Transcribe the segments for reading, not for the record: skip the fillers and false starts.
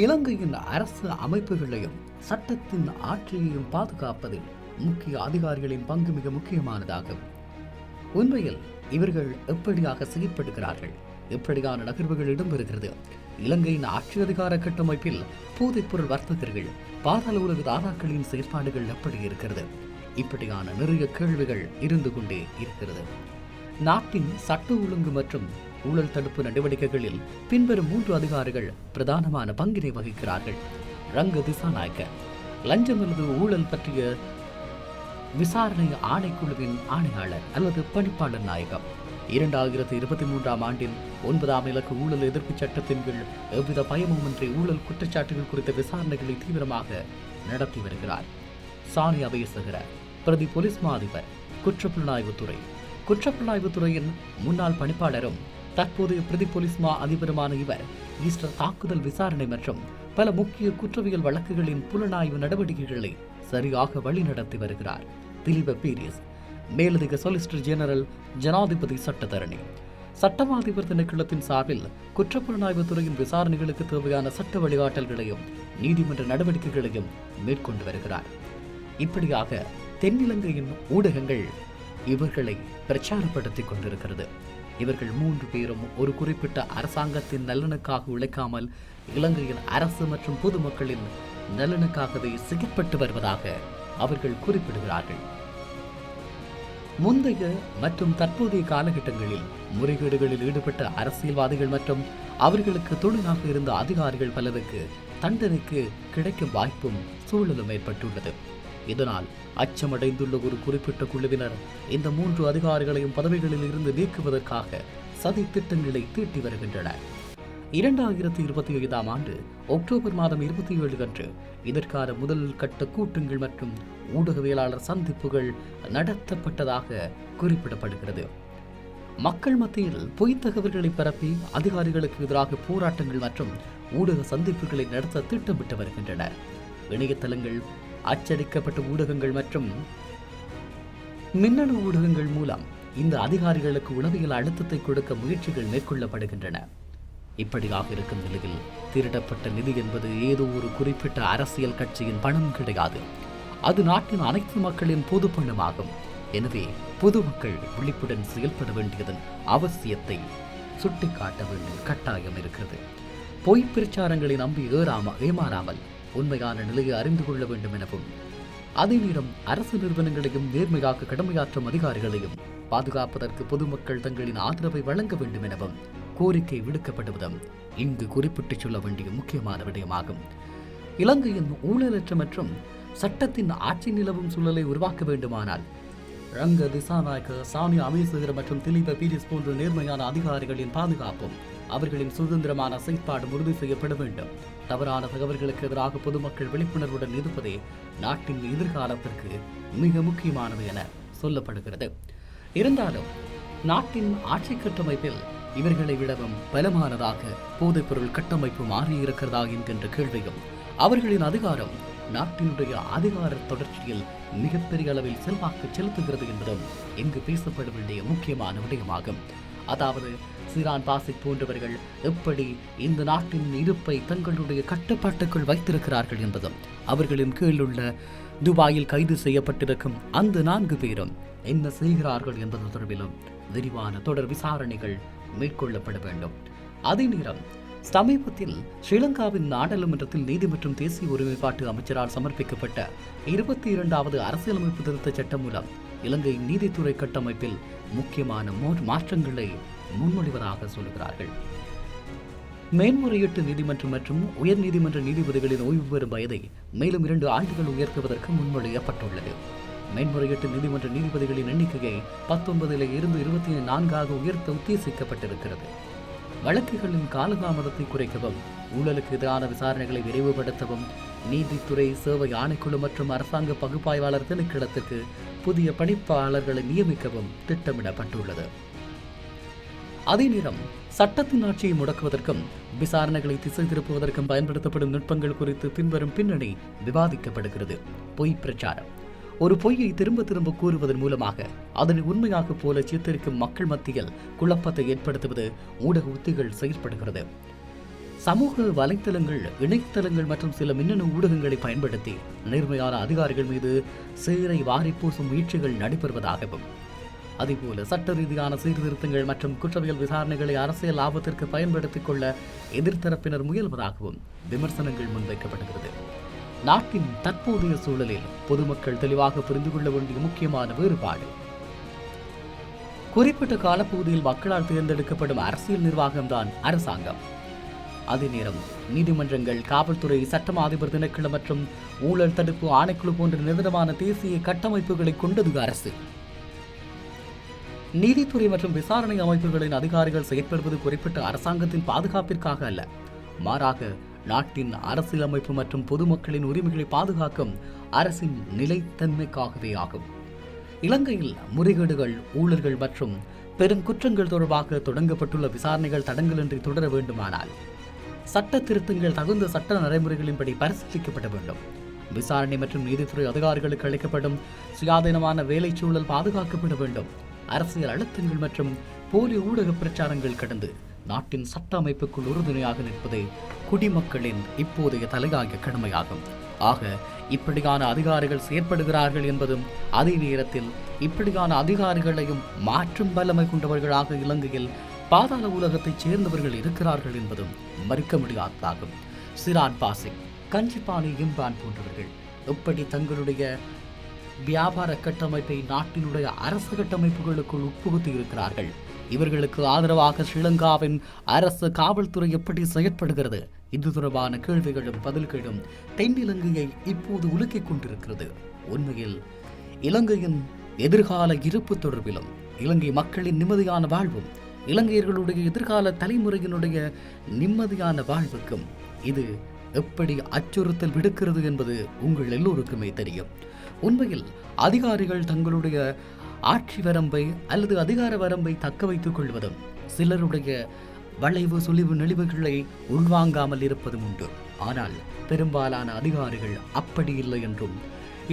இலங்கையின் அரசு அமைப்புகளையும் சட்டத்தின் ஆட்சியையும் பாதுகாப்பதில் முக்கிய அதிகாரிகளின் பங்கு மிக முக்கியமானதாகும். உண்மையில் இவர்கள் எப்படியாக செயற்படுகிறார்கள், எப்படியான நகர்வுகள் இடம்பெறுகிறது, இலங்கையின் ஆட்சி அதிகார கட்டமைப்பில் போதைப்பொருள் வர்த்தகர்கள், பாதாள உலக தாதாக்களின் செயற்பாடுகள் எப்படி இருக்கிறது, இப்படியான நிறைய கேள்விகள் இருந்து கொண்டே இருக்கிறது. நாட்டின் சட்ட ஒழுங்கு மற்றும் ஊழல் தடுப்பு நடவடிக்கைகளில் பின்வரும் 3 அதிகாரிகள் பிரதானமான பங்கினை வகிக்கிறார்கள். ரங்க திசாநாயக்க லஞ்சம் அல்லது ஊழல் பற்றிய விசாரணை ஆணைக்குழுவின் ஆணையாளர் அல்லது பணிப்பாளர் நாயகம். 2023ஆம் ஆண்டில் 9ஆம் இலக்கு ஊழல் எதிர்ப்பு சட்டத்தின் கீழ் எவ்வித பயமுமின்றி ஊழல் குற்றச்சாட்டுகள் குறித்த விசாரணைகளை தீவிரமாக நடத்தி வருகிறார். சானியா அபேசகர பிரதி போலீஸ் மா அதிபர், குற்றப்புலனாய்வுத்துறையின் முன்னாள் பணிப்பாளரும் தற்போதைய பிரதி போலீஸ் மா அதிபருமான இவர் ஈஸ்டர் தாக்குதல் விசாரணை மற்றும் பல முக்கிய குற்றவியல் வழக்குகளின் புலனாய்வு நடவடிக்கைகளை சரியாக வழிநடத்தி வருகிறார். திலீப பீரிஸ் மேலதிக சொலிசிட்டர் ஜெனரல், ஜனாதிபதி சட்டத்தரணி, சட்டமாதிபர் திணைக்களத்தின் சார்பில் குற்றப்புலனாய்வு துறையின் விசாரணைகளுக்கு தேவையான சட்ட வழிகாட்டல்களையும் நீதிமன்ற நடவடிக்கைகளையும் மேற்கொண்டு வருகிறார். இப்படியாக தென்னிலங்கையின் ஊடகங்கள் இவர்களை பிரச்சாரப்படுத்திக் கொண்டிருக்கிறது. இவர்கள் 3 பேரும் ஒரு குறிப்பிட்ட அரசாங்கத்தின் நலனுக்காக உழைக்காமல் இலங்கையின் அரசு மற்றும் பொதுமக்களின் நலனுக்காகவே செயற்பட்டு வருவதாக அவர்கள் குறிப்பிடுகிறார்கள். முந்தைய மற்றும் தற்போதைய காலகட்டங்களில் முறைகேடுகளில் ஈடுபட்ட அரசியல்வாதிகள் மற்றும் அவர்களுக்கு தொழிலாக இருந்த அதிகாரிகள் பலருக்கு தண்டனைக்கு கிடைக்கும் வாய்ப்பும் சூழலும் ஏற்பட்டுள்ளது. இதனால் அச்சமடைந்துள்ள ஒரு குறிப்பிட்ட குழுவினர் இந்த 3 அதிகாரிகளையும் பதவிகளில் இருந்து நீக்குவதற்காக சதி திட்டங்களை தீட்டி வருகின்றனர். 2025ஆம் ஆண்டு அக்டோபர் மாதம் 27 அன்று இதற்கான முதல் கட்ட கூட்டங்கள் மற்றும் ஊடகவியலாளர் சந்திப்புகள் நடத்தப்பட்டதாக குறிப்பிடப்படுகிறது. மக்கள் மத்தியில் பொய்த் தகவல்களை பரப்பி அதிகாரிகளுக்கு எதிராக போராட்டங்கள் மற்றும் ஊடக சந்திப்புகளை நடத்த திட்டமிட்டு வருகின்றனர். இணையதளங்கள், அச்சடிக்கப்பட்ட ஊடகங்கள் மற்றும் மின்னணு ஊடகங்கள் மூலம் இந்த அதிகாரிகளுக்கு உளவியல் அழுத்தத்தை கொடுக்க முயற்சிகள் மேற்கொள்ளப்படுகின்றன. இப்படியாக இருக்கும் நிலையில் திருடப்பட்ட நிதி என்பது ஏதோ ஒரு குறிப்பிட்ட அரசியல் கட்சியின் பணம் கிடையாது. அது நாட்டின் அனைத்து மக்களின் பொது பணமாகும். எனவே பொதுமக்கள் விழிப்புடன் செயல்பட வேண்டியதன் அவசியத்தை சுட்டிக்காட்ட வேண்டிய கட்டாயம் இருக்கிறது. பொய் பிரச்சாரங்களை நம்பி ஏமாறாமல் உண்மையான நிலையை அறிந்து கொள்ள வேண்டும் எனவும், அதே நேரம் அரசு நிறுவனங்களையும் நேர்மையாக கடமையாற்றும் அதிகாரிகளையும் பாதுகாப்பதற்கு பொதுமக்கள் தங்களின் ஆதரவை வழங்க வேண்டும் எனவும் கோரிக்கை விடுக்கப்படுவதும் இங்கு குறிப்பிட்டு சொல்ல வேண்டிய முக்கியமான விடயமாகும். இலங்கையின் ஊழலற்ற மற்றும் சட்டத்தின் ஆட்சி நிலவும் சூழலை உருவாக்க வேண்டுமானால் ரங்க திசாநாயக்க, சானியா அபேசகர மற்றும் திலீப பீரிஸ் போன்ற நேர்மையான அதிகாரிகளின் பாதுகாப்பும் அவர்களின் சுதந்திரமான செயற்பாடும் உறுதி செய்யப்பட வேண்டும். தவறான தகவல்களுக்கு எதிராக பொதுமக்கள் விழிப்புணர்வுடன் இருப்பதே நாட்டின் எதிர்காலத்திற்கு மிக முக்கியமானது என சொல்லப்படுகிறது. இருந்தாலும் நாட்டின் ஆட்சி கட்டமைப்பில் இவர்களை விடவும் பலமானதாக போதைப்பொருள் கட்டமைப்பு மாறியிருக்கிறதா என்கின்ற கேள்வியும், அவர்களின் அதிகாரம் நாட்டினுடைய அதிகார தொடர்ச்சியில் மிகப்பெரிய அளவில் செல்வாக்கு செலுத்துகிறது என்பதும் இங்கு பேசப்பட வேண்டிய முக்கியமான விடயமாகும். அதாவது சிரான் பாசிக் போன்றவர்கள் எப்படி இந்த நாட்டின் இருப்பை தங்களுடைய கட்டுப்பாட்டுக்குள் வைத்திருக்கிறார்கள் என்பதும், அவர்களின் கீழுள்ள துபாயில் கைது செய்யப்பட்டிருக்கும் அந்த 4 பேரும் என்ன செய்கிறார்கள் என்பது தொடர்பிலும் விரிவான தொடர் விசாரணைகள் மேற்கொள்ளப்பட வேண்டும். அதே நேரம் சமீபத்தில் ஸ்ரீலங்காவின் நாடாளுமன்றத்தில் நீதி மற்றும் தேசிய ஒருமைப்பாட்டு அமைச்சரால் சமர்ப்பிக்கப்பட்ட 22வது அரசியலமைப்பு திருத்த சட்டம் மூலம் இலங்கை நீதித்துறை கட்டமைப்பில் முக்கியமான மாற்றங்களை முன்மொழிவதாக சொல்கிறார்கள். மேன்முறையீட்டு நீதிமன்றம் மற்றும் உயர் நீதிமன்ற நீதிபதிகளின் ஓய்வு பெறும் வயதை மேலும் 2 ஆண்டுகள் உயர்த்துவதற்கு முன்மொழியப்பட்டுள்ளது. மேன்முறையீட்டு நீதிமன்ற நீதிபதிகளின் எண்ணிக்கையை 19 இருந்து 24 உயர்த்த உத்தேசிக்கப்பட்டிருக்கிறது. வழக்குகளின் காலதாமதத்தை குறைக்கவும், ஊழலுக்கு எதிரான விசாரணைகளை விரைவுபடுத்தவும் நீதித்துறை சேவை ஆணைக்குழு மற்றும் அரசாங்க பகுப்பாய்வாளர் திணைக்களத்துக்கு புதிய பணிப்பாளர்களை நியமிக்கவும் திட்டமிடப்பட்டுள்ளது. அதே நேரம் சட்டத்தின் ஆட்சியை முடக்குவதற்கும் விசாரணைகளை திசை திருப்புவதற்கும் பயன்படுத்தப்படும் நுட்பங்கள் குறித்து பின்வரும் பின்னணி விவாதிக்கப்படுகிறது. பொய் பிரச்சாரம். ஒரு பொய்யை திரும்ப திரும்ப கூறுவதன் மூலமாக அதனை உண்மையாக போல சித்தரிக்கும் மக்கள் மத்தியில் குழப்பத்தை ஏற்படுத்துவது ஊடக உத்திகள் செயற்படுகிறது. சமூக வலைத்தளங்கள், இணையதளங்கள் மற்றும் சில மின்னணு ஊடகங்களை பயன்படுத்தி நேர்மையான அதிகாரிகள் மீது சேரை வாரிப்பூசும் முயற்சிகள் நடைபெறுவதாகவும், அதேபோல சட்ட ரீதியான சீர்திருத்தங்கள் மற்றும் குற்றவியல் விசாரணைகளை அரசியல் லாபத்திற்கு பயன்படுத்திக் கொள்ள எதிர்த்தரப்பினர் முயல்வதாகவும் விமர்சனங்கள் முன்வைக்கப்படுகிறது. நாட்டின் தற்போதைய சூழலில் பொதுமக்கள் தெளிவாக புரிந்து கொள்ள வேண்டிய முக்கியமான வேறுபாடு, குறிப்பிட்ட காலப்பகுதியில் மக்களால் தேர்ந்தெடுக்கப்படும் அரசியல் நிர்வாகம்தான் அரசாங்கம். அதே நேரம் நீதிமன்றங்கள், காவல்துறை, சட்டம் அதிபர் திணைக்களம் மற்றும் ஊழல் தடுப்பு ஆணைக்குழு போன்ற நிரந்தரமான தேசிய கட்டமைப்புகளை கொண்டது அரசு. நீதித்துறை மற்றும் விசாரணை அமைப்புகளின் அதிகாரிகள் செயற்படுவது குறிப்பிட்ட அரசாங்கத்தின் பாதுகாப்பிற்காக அல்ல, மாறாக நாட்டின் அரசியலமைப்பு மற்றும் பொதுமக்களின் உரிமைகளை பாதுகாக்கும் அரசின் நிலைத்தன்மைக்காகவே ஆகும். இலங்கையில் முறைகேடுகள், ஊழல்கள் மற்றும் பெருங்குற்றங்கள் தொடர்பாக தொடங்கப்பட்டுள்ள விசாரணைகள் தடங்கலின்றி தொடர வேண்டுமானால் சட்ட திருத்தங்கள் தகுந்த சட்ட நடைமுறைகளின்படி பரிசீலிக்கப்பட வேண்டும். விசாரணை மற்றும் நீதித்துறை அதிகாரிகளுக்கு அளிக்கப்படும் சுயாதீனமான வேலை சூழல் பாதுகாக்கப்பட வேண்டும். அரசியல் அழுத்தங்கள் மற்றும் போலி ஊடக பிரச்சாரங்கள் கடந்து நாட்டின் சட்ட அமைப்புக்குள் உறுதுணையாக நிற்பதே குடிமக்களின் இப்போதைய தலையாய கடமையாகும். ஆக இப்படியான அதிகாரிகள் செயற்படுகிறார்கள் என்பதும், அதே நேரத்தில் இப்படியான அதிகாரிகளையும் மாற்றும் வல்லமை கொண்டவர்களாக இலங்கையில் பாதாள உலகத்தைச் சேர்ந்தவர்கள் இருக்கிறார்கள் என்பதும் மறுக்க முடியாததாகும். சிரான் பாசிங், கஞ்சிபானி இம்பான் போன்றவர்கள் எப்படி தங்களுடைய வியாபார கட்டமைப்பை நாட்டினுடைய அரசு கட்டமைப்புகளுக்குள் உட்புகுத்தி இருக்கிறார்கள்? இவர்களுக்கு ஆதரவாக ஸ்ரீலங்காவின் அரசு காவல்துறை எப்படி செயற்படுகிறது? இது தொடர்பான கேள்விகளும் பதில்களும் தென்னிலங்கையை இப்போது உலுக்கிக் கொண்டிருக்கிறது. உண்மையில் இலங்கையின் எதிர்கால இருப்பு தொடர்பிலும், இலங்கை மக்களின் நிம்மதியான வாழ்வும், இலங்கையர்களுடைய எதிர்கால தலைமுறையினுடைய நிம்மதியான வாழ்வுக்கும் இது எப்படி அச்சுறுத்தல் விடுக்கிறது என்பது உங்கள் எல்லோருக்குமே தெரியும். உண்மையில் அதிகாரிகள் தங்களுடைய ஆட்சி வரம்பை அல்லது அதிகார வரம்பை தக்க வைத்துக் கொள்வதும், சிலருடைய வளைவு சுழிவு நெளிவுகளை உள்வாங்காமல் இருப்பதும் உண்டு. ஆனால் பெரும்பாலான அதிகாரிகள் அப்படி இல்லை என்றும்,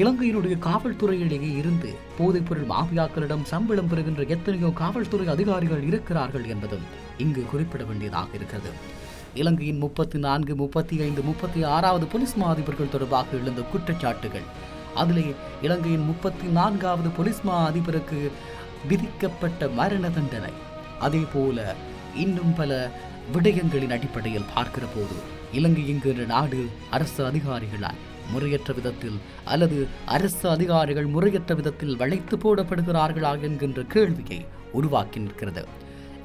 இலங்கையினுடைய காவல்துறையிலேயே இருந்து போதைப்பொருள் மாஃபியாக்களிடம் சம்பளம் பெறுகின்ற எத்தனையோ காவல்துறை அதிகாரிகள் இருக்கிறார்கள் என்பதும் இங்கு குறிப்பிட வேண்டியதாக இருக்கிறது. இலங்கையின் 34, 35, 36வது போலீஸ் மா அதிபர்கள் தொடர்பாக எழுந்த குற்றச்சாட்டுகள், அதிலே இலங்கையின் 34வது போலீஸ் மா அதிபருக்கு விதிக்கப்பட்ட மரண தண்டனை, அதே போல இன்னும் பல விடயங்களின் அடிப்படையில் பார்க்கிற போது இலங்கை என்கின்ற நாடு அரசு அதிகாரிகளால் முறையற்ற விதத்தில் அல்லது அரசு அதிகாரிகள் முறையற்ற விதத்தில் வளைத்து போடப்படுகிறார்களா என்கின்ற கேள்வியை உருவாக்கி நிற்கிறது.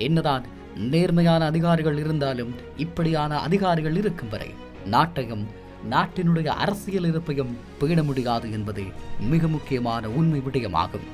என்னதான் நேர்மையான அதிகாரிகள் இருந்தாலும் இப்படியான அதிகாரிகள் இருக்கும் வரை நாட்டையும் நாட்டினுடைய அரசியல் இருப்பையும் பேண முடியாது என்பதே மிக முக்கியமான உண்மை விடயமாகும்.